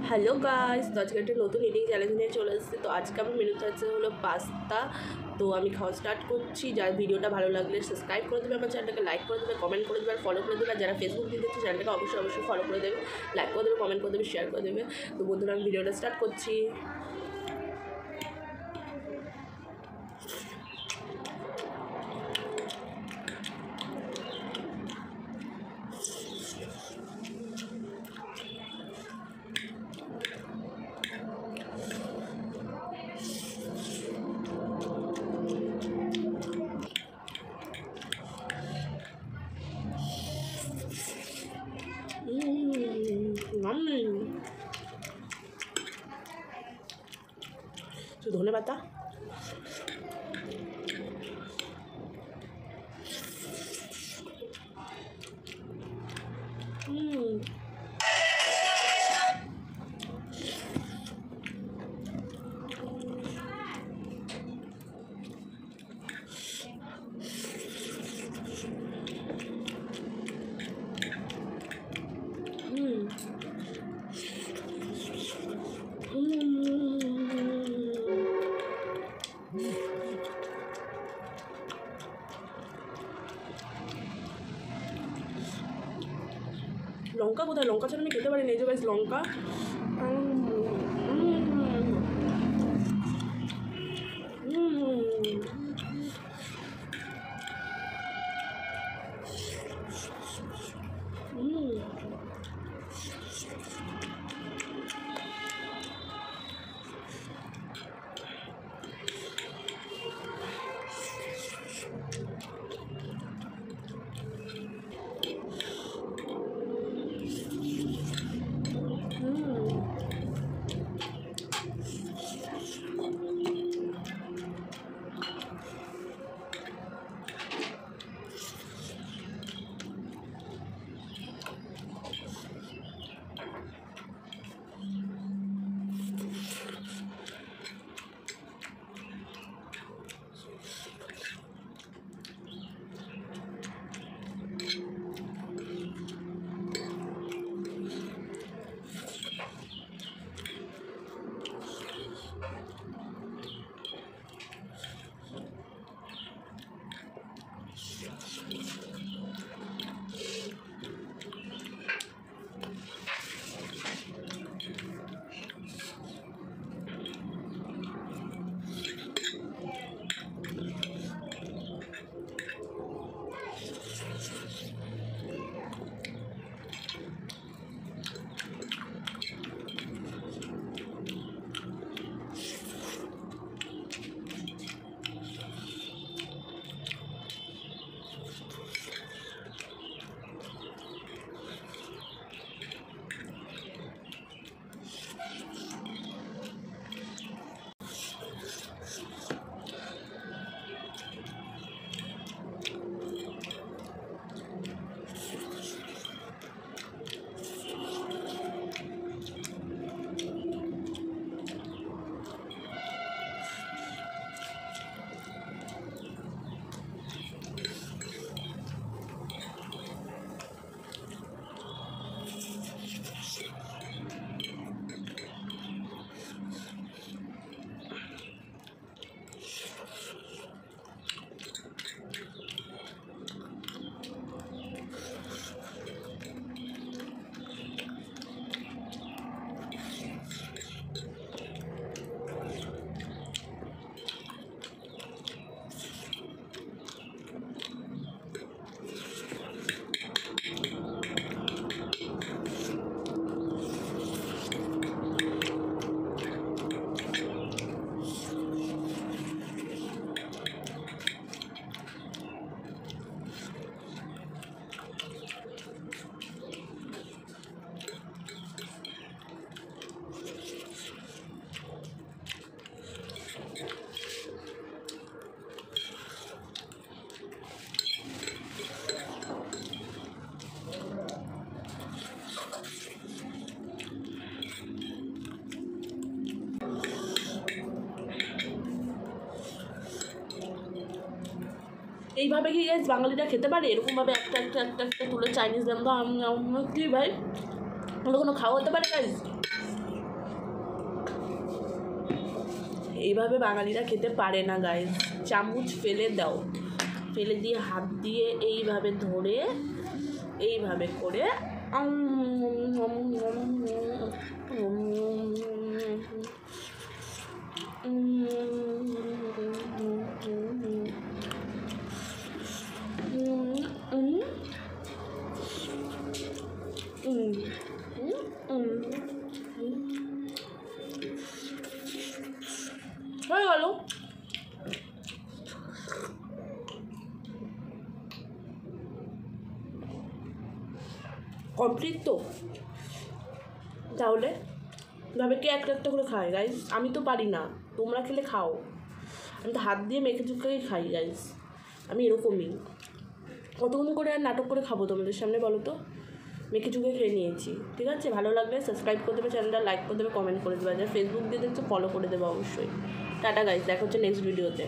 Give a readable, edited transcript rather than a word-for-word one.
Hello guys, তো আজকে একটা নতুন ইটিং চ্যালেঞ্জ নিয়ে চলে এসেছি। তো আজকে আমার মেনুতে আছে হলো পাস্তা। তো আমি খাওয়া স্টার্ট করছি। যার ভিডিওটা ভালো লাগলে সাবস্ক্রাইব করে দেবে, আমার চ্যানেলটাকে লাইক করে দেবে, কমেন্ট করে দেবে আর ফলো করে দেবে। আর যারা ফেসবুক দিয়ে দেখছে চ্যানেলটাকে অবশ্যই ফলো করে দেবে, লাইক করে দেবে, কমেন্ট করে দেবে, শেয়ার করে দেবে। তো বন্ধুরা, আমি ভিডিওটা স্টার্ট করছি। ধনে পাতা, লঙ্কা কোথায়? লঙ্কা ছাড়া আমি খেতে পারি না। এই যে গাইস, লঙ্কা। এইভাবে কি গাইস বাঙালিরা খেতে পারে? এরকমভাবে একটা একটা একটা একটা তুলে চাইনিজ রান্না কি ভাই? ওগুলো কোনো খাওয়া হতে পারে গাইস? এইভাবে বাঙালিরা খেতে পারে না গাইস। চামচ ফেলে দাও, ফেলে দিয়ে হাত দিয়ে এইভাবে ধরে এইভাবে করে হয়ে গেল। কমপ্লিট তো। তাহলে ভাবে কে একটা একটা করে খায় গাইস? আমি তো পারি না, তোমরা খেলে খাও। আমি তো হাত দিয়ে মেখে চুকেই খাই গাইস, আমি এরকমই। কতক্ষণ করে আর নাটক করে খাবো তোমাদের সামনে বলো তো? মেখে চুকে খেয়ে নিয়েছি। ঠিক আছে, ভালো লাগলে সাবস্ক্রাইব করে দেবে, চ্যানেলটা লাইক করে দেবে, কমেন্ট করে দেবে। যারা ফেসবুক দিয়ে দেখছো ফলো করে দেবে অবশ্যই। টাটা গাইস, দেখা হচ্ছে নেক্সট ভিডিওতে।